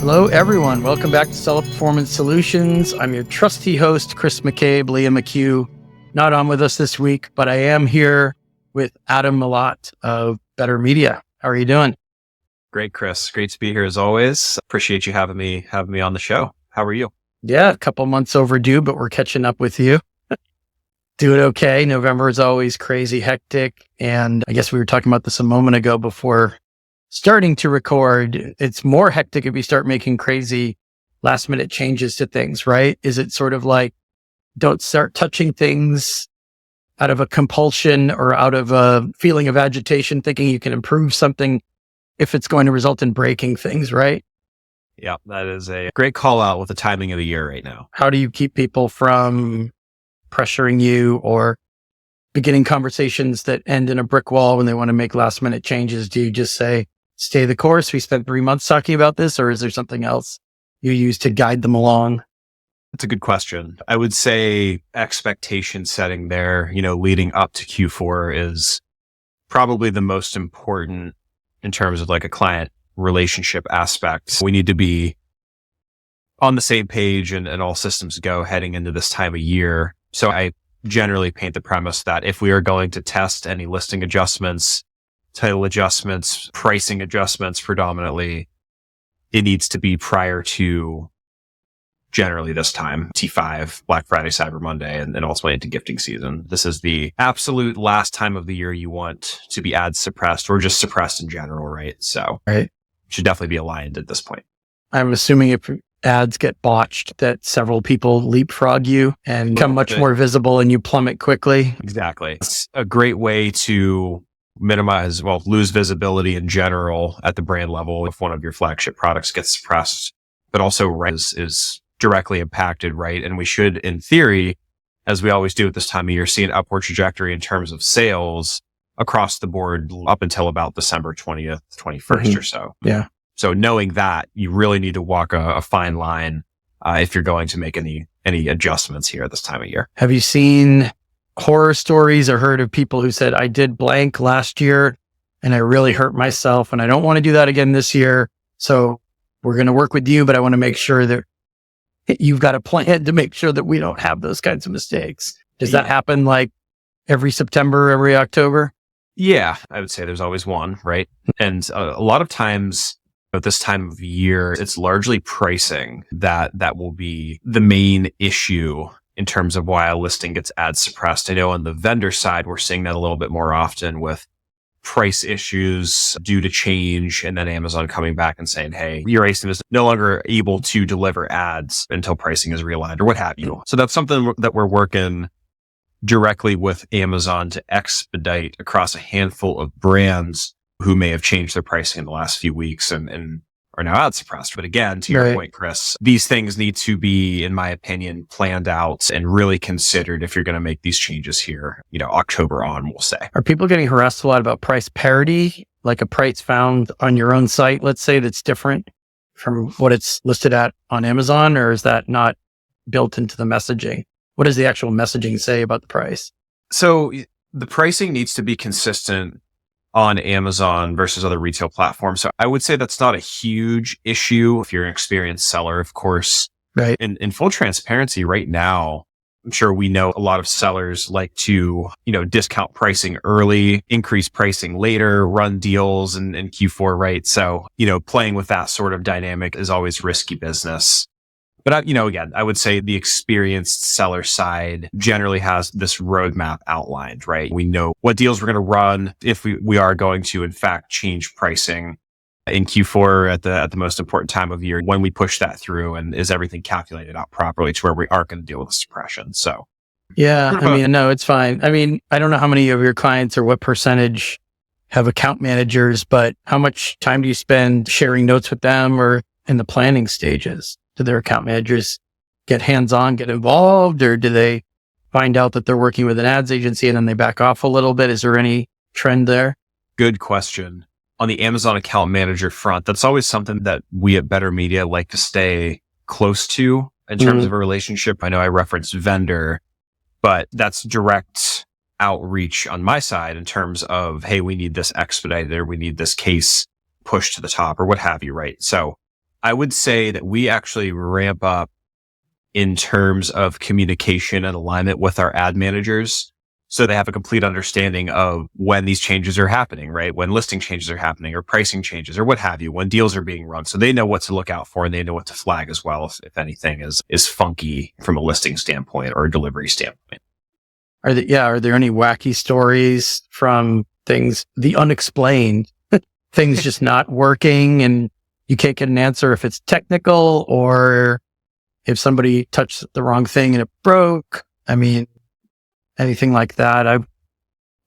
Hello, everyone. Welcome back to Seller Performance Solutions. I'm your trusty host, Chris McCabe. Leah McHugh, not on with us this week, but I am here with Adam Mellott of Better Media. How are you doing? Great, Chris. Great to be here as always. Appreciate you having me on the show. How are you? Yeah, a couple months overdue, but we're catching up with you. Doing okay. November is always crazy hectic. And I guess we were talking about this a moment ago before starting to record. It's more hectic if you start making crazy last minute changes to things, right? Is it sort of like, don't start touching things out of a compulsion or out of a feeling of agitation, thinking you can improve something if it's going to result in breaking things, right? Yeah, that is a great call out with the timing of the year right now. How do you keep people from pressuring you or beginning conversations that end in a brick wall when they want to make last minute changes? Do you just say, stay the course? We spent 3 months talking about this, or is there something else you use to guide them along? That's a good question. I would say expectation setting there, leading up to Q4 is probably the most important in terms of like a client relationship aspect. We need to be on the same page and all systems go heading into this time of year. So I generally paint the premise that if we are going to test any listing adjustments, title adjustments, pricing adjustments predominantly, it needs to be prior to generally this time, T5, Black Friday, Cyber Monday, and ultimately into gifting season. This is the absolute last time of the year you want to be ad suppressed or just suppressed in general, right? So Right. should definitely be aligned at this point. I'm assuming if ads get botched, that several people leapfrog you and become much more visible and you plummet quickly. Exactly. It's a great way to lose visibility in general at the brand level if one of your flagship products gets suppressed, but also is directly impacted, right? And we should, in theory, as we always do at this time of year, see an upward trajectory in terms of sales across the board up until about December 20th, 21st or so. Yeah. So knowing that, you really need to walk a fine line if you're going to make any adjustments here at this time of year. Have you seen horror stories or heard of people who said, I did blank last year and I really hurt myself and I don't want to do that again this year. So we're going to work with you, but I want to make sure that you've got a plan to make sure that we don't have those kinds of mistakes. Does that happen like every September, every October? Yeah, I would say there's always one, right? And a lot of times at this time of year, it's largely pricing that will be the main issue in terms of why a listing gets ad suppressed. I know on the vendor side, we're seeing that a little bit more often with price issues due to change, and then Amazon coming back and saying, hey, your ASIN is no longer able to deliver ads until pricing is realigned or what have you. So that's something that we're working directly with Amazon to expedite across a handful of brands who may have changed their pricing in the last few weeks and are now ad suppressed. But again, to your point, Chris, these things need to be, in my opinion, planned out and really considered if you're going to make these changes here, October on, we'll say. Are people getting harassed a lot about price parity, like a price found on your own site, let's say, that's different from what it's listed at on Amazon, or is that not built into the messaging? What does the actual messaging say about the price? So the pricing needs to be consistent on Amazon versus other retail platforms. So I would say that's not a huge issue if you're an experienced seller, of course. Right. In full transparency right now, I'm sure we know a lot of sellers like to, discount pricing early, increase pricing later, run deals in Q4, right? So, playing with that sort of dynamic is always risky business. But, again, I would say the experienced seller side generally has this roadmap outlined, right? We know what deals we're going to run if we are going to, in fact, change pricing in Q4 at the most important time of year when we push that through, and is everything calculated out properly to where we aren't going to deal with suppression. So, yeah, no, it's fine. I don't know how many of your clients or what percentage have account managers, but how much time do you spend sharing notes with them or in the planning stages? Do their account managers get hands-on, get involved, or do they find out that they're working with an ads agency and then they back off a little bit? Is there any trend there? Good question. On the Amazon account manager front, that's always something that we at Better Media like to stay close to in terms of a relationship. I know I referenced vendor, but that's direct outreach on my side in terms of, hey, we need this expedited or we need this case pushed to the top or what have you, right? So I would say that we actually ramp up in terms of communication and alignment with our ad managers. So they have a complete understanding of when these changes are happening, right? When listing changes are happening or pricing changes or what have you, when deals are being run. So they know what to look out for and they know what to flag as well if anything is funky from a listing standpoint or a delivery standpoint. Are there any wacky stories from things, the unexplained, things just not working and you can't get an answer if it's technical or if somebody touched the wrong thing and it broke? I mean, anything like that. I've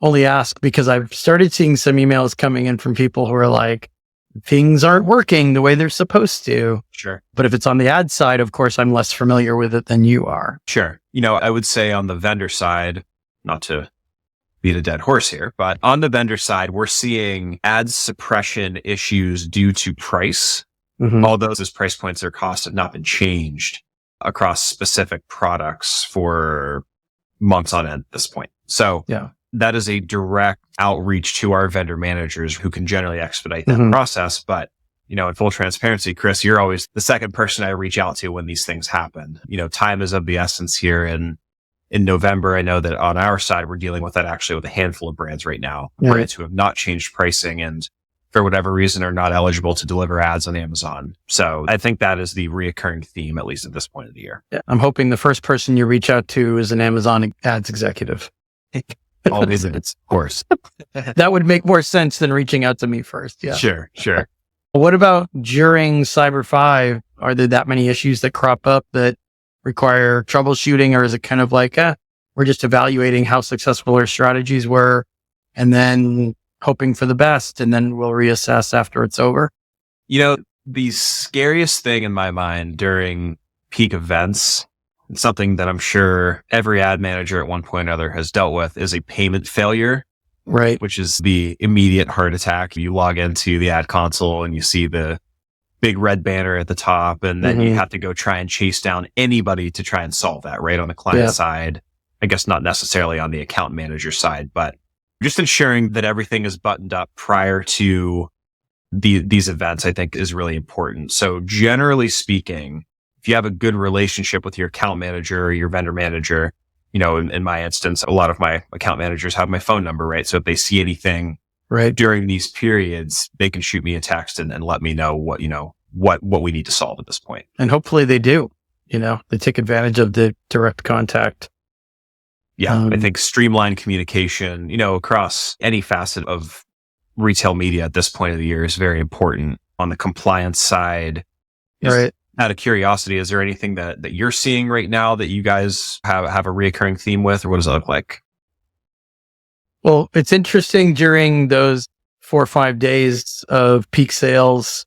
only asked because I've started seeing some emails coming in from people who are like, things aren't working the way they're supposed to. Sure. But if it's on the ad side, of course, I'm less familiar with it than you are. Sure. I would say on the vendor side, not to beat a dead horse here, but on the vendor side, we're seeing ad suppression issues due to price. Mm-hmm. Although those price points or costs have not been changed across specific products for months on end at this point. So that is a direct outreach to our vendor managers who can generally expedite that process. But, in full transparency, Chris, you're always the second person I reach out to when these things happen. Time is of the essence here. And in November, I know that on our side, we're dealing with that actually with a handful of brands right now, brands who have not changed pricing and for whatever reason are not eligible to deliver ads on Amazon. So I think that is the reoccurring theme, at least at this point of the year. Yeah, I'm hoping the first person you reach out to is an Amazon ads executive. Always is, of course. That would make more sense than reaching out to me first. Yeah. Sure. What about during Cyber 5? Are there that many issues that crop up that require troubleshooting, or is it kind of like, we're just evaluating how successful our strategies were and then hoping for the best, and then we'll reassess after it's over? The scariest thing in my mind during peak events, and something that I'm sure every ad manager at one point or other has dealt with, is a payment failure, right? Which is the immediate heart attack. You log into the ad console and you see the big red banner at the top, and then you have to go try and chase down anybody to try and solve that, right? On the client side, I guess not necessarily on the account manager side, but just ensuring that everything is buttoned up prior to these events, I think, is really important. So generally speaking, if you have a good relationship with your account manager or your vendor manager, in my instance, a lot of my account managers have my phone number, right? So if they see anything during these periods, they can shoot me a text and let me know what we need to solve at this point. And hopefully they do. They take advantage of the direct contact. Yeah, I think streamlined communication, across any facet of retail media at this point of the year is very important. On the compliance side, right? Out of curiosity, is there anything that you're seeing right now that you guys have a reoccurring theme with, or what does it look like? Well, it's interesting during those 4 or 5 days of peak sales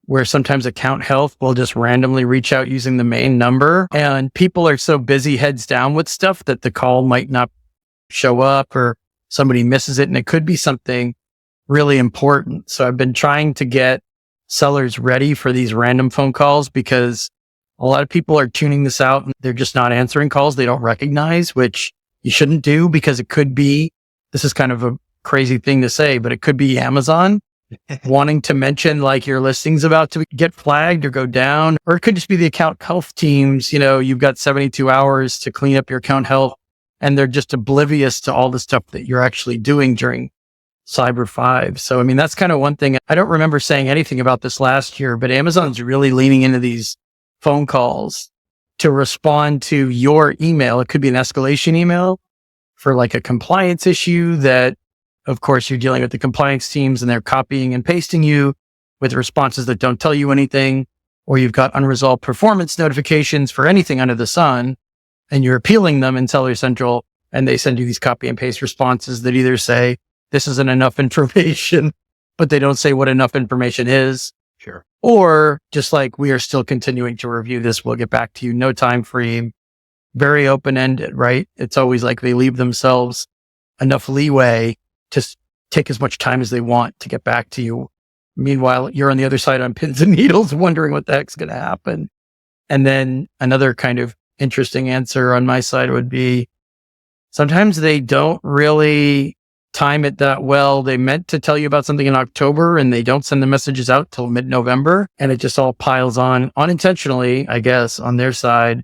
where sometimes account health will just randomly reach out using the main number, and people are so busy heads down with stuff that the call might not show up or somebody misses it, and it could be something really important. So I've been trying to get sellers ready for these random phone calls because a lot of people are tuning this out and they're just not answering calls they don't recognize, which you shouldn't do because it could be, this is kind of a crazy thing to say, but it could be Amazon wanting to mention like your listing's about to get flagged or go down, or it could just be the account health teams. You've got 72 hours to clean up your account health and they're just oblivious to all the stuff that you're actually doing during Cyber 5. So, that's kind of one thing. I don't remember saying anything about this last year, but Amazon's really leaning into these phone calls to respond to your email. It could be an escalation email for like a compliance issue that, of course, you're dealing with the compliance teams and they're copying and pasting you with responses that don't tell you anything, or you've got unresolved performance notifications for anything under the sun and you're appealing them in Seller Central, and they send you these copy and paste responses that either say, this isn't enough information, but they don't say what enough information is. Sure. Or just like, we are still continuing to review this. We'll get back to you. No time frame. Very open-ended, right? It's always like they leave themselves enough leeway to take as much time as they want to get back to you. Meanwhile, you're on the other side on pins and needles wondering what the heck's going to happen. And then another kind of interesting answer on my side would be, sometimes they don't really time it that well. They meant to tell you about something in October and they don't send the messages out till mid-November, and it just all piles on unintentionally, I guess, on their side.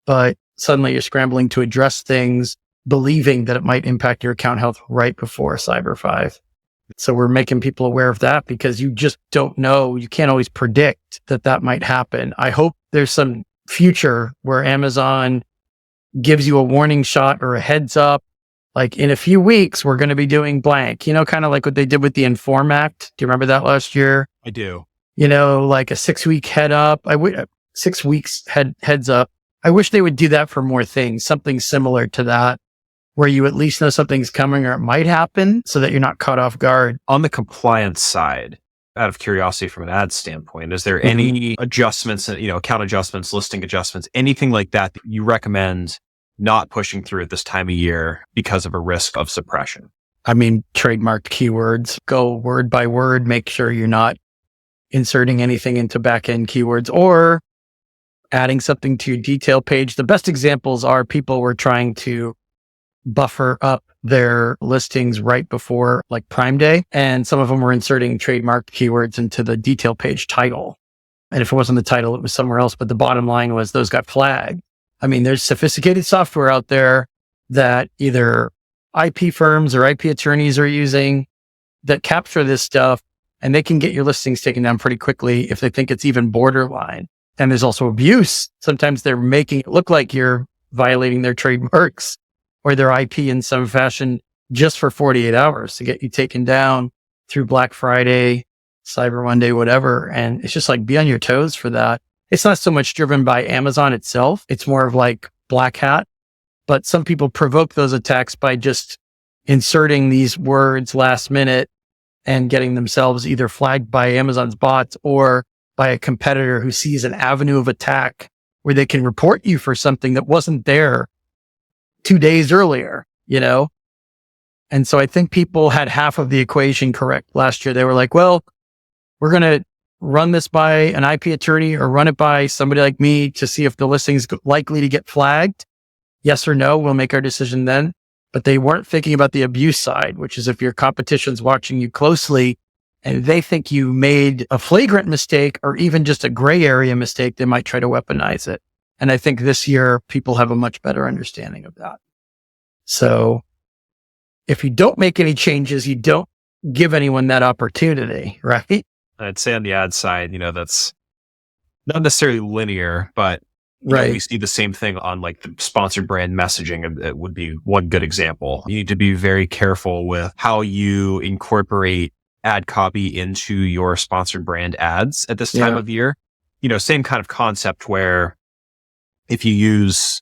But suddenly you're scrambling to address things, believing that it might impact your account health right before Cyber 5. So we're making people aware of that because you just don't know. You can't always predict that might happen. I hope there's some future where Amazon gives you a warning shot or a heads up. Like in a few weeks, we're going to be doing blank, kind of like what they did with the Inform Act. Do you remember that last year? I do. Like a 6-week head up. 6 weeks heads up. I wish they would do that for more things, something similar to that, where you at least know something's coming or it might happen so that you're not caught off guard. On the compliance side, out of curiosity from an ad standpoint, is there any adjustments, account adjustments, listing adjustments, anything like that you recommend not pushing through at this time of year because of a risk of suppression? I mean, trademarked keywords, go word by word, make sure you're not inserting anything into back-end keywords or adding something to your detail page. The best examples are people were trying to buffer up their listings right before like Prime Day. And some of them were inserting trademarked keywords into the detail page title. And if it wasn't the title, it was somewhere else. But the bottom line was those got flagged. I mean, there's sophisticated software out there that either IP firms or IP attorneys are using that capture this stuff, and they can get your listings taken down pretty quickly if they think it's even borderline. And there's also abuse. Sometimes they're making it look like you're violating their trademarks or their IP in some fashion just for 48 hours to get you taken down through Black Friday, Cyber Monday, whatever. And it's just like, be on your toes for that. It's not so much driven by Amazon itself. It's more of like black hat, but some people provoke those attacks by just inserting these words last minute and getting themselves either flagged by Amazon's bots or by a competitor who sees an avenue of attack where they can report you for something that wasn't there 2 days earlier, And so I think people had half of the equation correct last year. They were like, well, we're going to run this by an IP attorney or run it by somebody like me to see if the listing's likely to get flagged. Yes or no, we'll make our decision then. But they weren't thinking about the abuse side, which is if your competition's watching you closely and they think you made a flagrant mistake or even just a gray area mistake, they might try to weaponize it. And I think this year people have a much better understanding of that. So if you don't make any changes, you don't give anyone that opportunity, right? I'd say on the ad side, that's not necessarily linear, but right. We see the same thing on like the sponsored brand messaging. It would be one good example. You need to be very careful with how you incorporate ad copy into your sponsored brand ads at this time of year. Same kind of concept where if you use,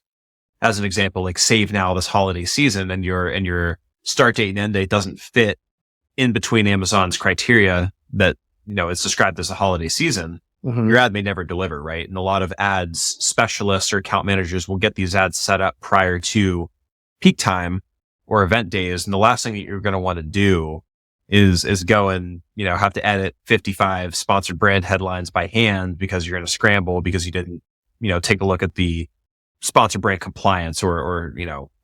as an example, like save now this holiday season and your start date and end date doesn't fit in between Amazon's criteria that, it's described as a holiday season, your ad may never deliver, right? And a lot of ads specialists or account managers will get these ads set up prior to peak time or event days. And the last thing that you're going to want to do is go and, have to edit 55 sponsored brand headlines by hand because you're in a scramble because you didn't, take a look at the sponsored brand compliance or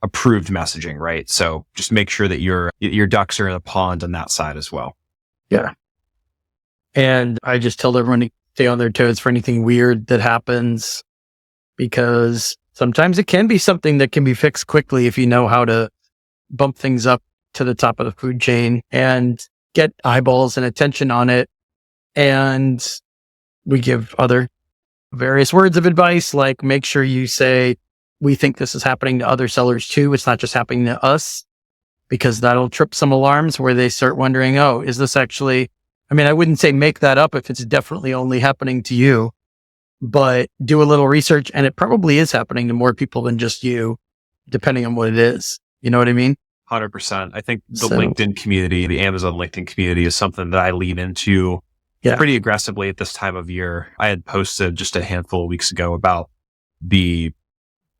approved messaging, right? So just make sure that your ducks are in a pond on that side as well. Yeah. And I just tell everyone to stay on their toes for anything weird that happens, because sometimes it can be something that can be fixed quickly if you know how to bump things up to the top of the food chain and get eyeballs and attention on it. And we give other various words of advice, like make sure you say, we think this is happening to other sellers too. It's not just happening to us, because that'll trip some alarms where they start wondering, oh, is this actually, I wouldn't say make that up if it's definitely only happening to you, but do a little research, and it probably is happening to more people than just you, depending on what it is. You know what I mean? 100%. I think the LinkedIn community, the Amazon LinkedIn community, is something that I lean into pretty aggressively at this time of year. I had posted just a handful of weeks ago about the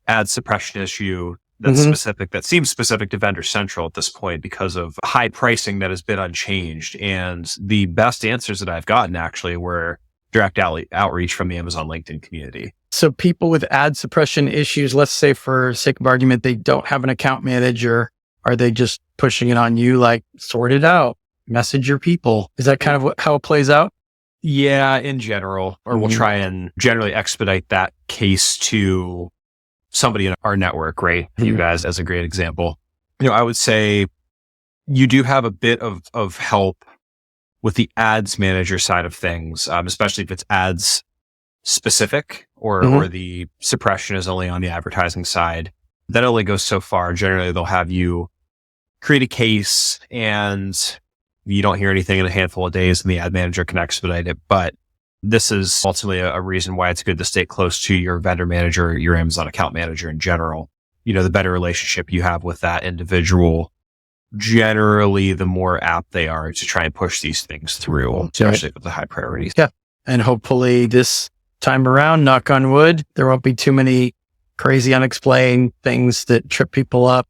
ad suppression issue that's specific, that seems specific to Vendor Central at this point because of high pricing that has been unchanged. And the best answers that I've gotten actually were direct outreach from the Amazon LinkedIn community. So people with ad suppression issues, let's say for sake of argument, they don't have an account manager Are they just pushing it on you, like sort it out, message your people? Is that kind of how it plays out? Yeah, in general, or we'll try and generally expedite that case to somebody in our network, right? You guys as a great example. I would say you do have a bit of help with the ads manager side of things, especially if it's ads specific or the suppression is only on the advertising side. That only goes so far. Generally, they'll have you create a case and you don't hear anything in a handful of days and the ad manager can expedite it. But this is ultimately a reason why it's good to stay close to your vendor manager, your Amazon account manager in general. The better relationship you have with that individual, generally the more apt they are to try and push these things through, especially with the high priorities. Yeah. And hopefully this time around, knock on wood, there won't be too many crazy unexplained things that trip people up.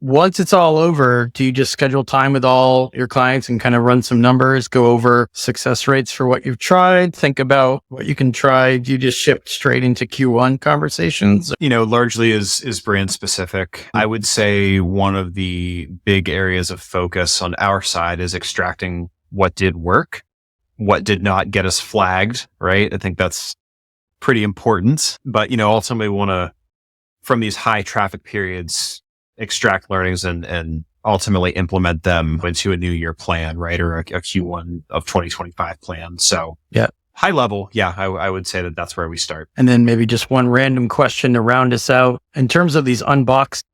Once it's all over, do you just schedule time with all your clients and kind of run some numbers, go over success rates for what you've tried, think about what you can try? Do you just shift straight into Q1 conversations? Largely is brand specific. I would say one of the big areas of focus on our side is extracting what did work, what did not get us flagged, right? I think that's pretty important. But, ultimately we want to, from these high traffic periods, extract learnings and ultimately implement them into a new year plan, right? Or a Q1 of 2025 plan. So high level, I would say that that's where we start. And then maybe just one random question to round us out. In terms of these Unboxed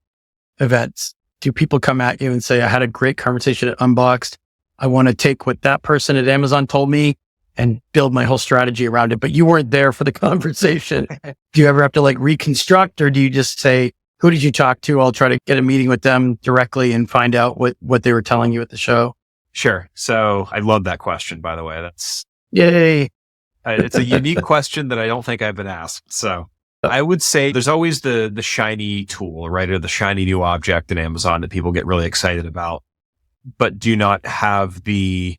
events, do people come at you and say, I had a great conversation at Unboxed. I want to take what that person at Amazon told me and build my whole strategy around it, but you weren't there for the conversation. Do you ever have to reconstruct, or do you just say, who did you talk to? I'll try to get a meeting with them directly and find out what they were telling you at the show. Sure. So I love that question, by the way. That's yay. It's a unique question that I don't think I've been asked. So I would say there's always the shiny tool, right? Or the shiny new object in Amazon that people get really excited about, but do not have the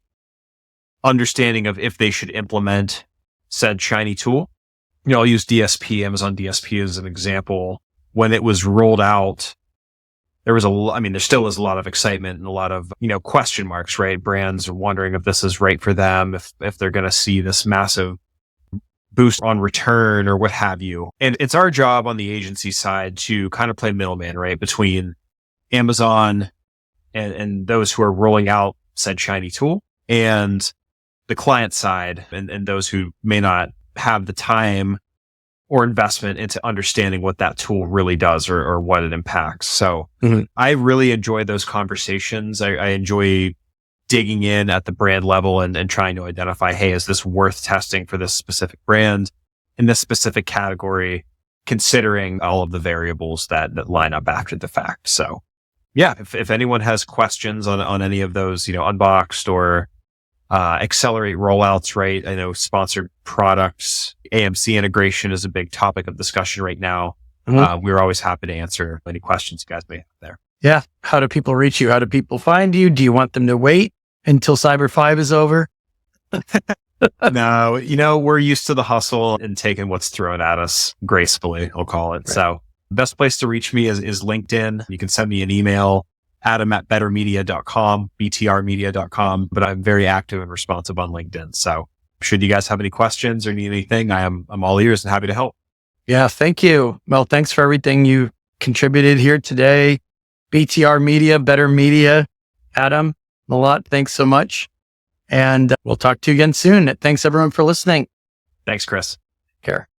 understanding of if they should implement said shiny tool. I'll use DSP, Amazon DSP as an example. When it was rolled out, there still is a lot of excitement and a lot of, question marks, right? Brands are wondering if this is right for them, if they're going to see this massive boost on return or what have you. And it's our job on the agency side to kind of play middleman, right? Between Amazon and those who are rolling out said shiny tool and the client side and those who may not have the time or investment into understanding what that tool really does or what it impacts. So I really enjoy those conversations. I enjoy digging in at the brand level and trying to identify, hey, is this worth testing for this specific brand in this specific category, considering all of the variables that line up after the fact. So if anyone has questions on any of those, Unboxed or accelerate rollouts, right? I know sponsored products, AMC integration is a big topic of discussion right now. We're always happy to answer any questions you guys may have there. Yeah. How do people reach you? How do people find you? Do you want them to wait until Cyber 5 is over? No, we're used to the hustle and taking what's thrown at us gracefully, I'll call it. Right. So best place to reach me is LinkedIn. You can send me an email, adam@bettermedia.com, btrmedia.com, but I'm very active and responsive on LinkedIn. So should you guys have any questions or need anything, I'm all ears and happy to help. Yeah. Thank you. Well, thanks for everything you contributed here today. BTR Media, Better Media, Adam, Mellott, thanks so much. And we'll talk to you again soon. Thanks everyone for listening. Thanks, Chris. Take care.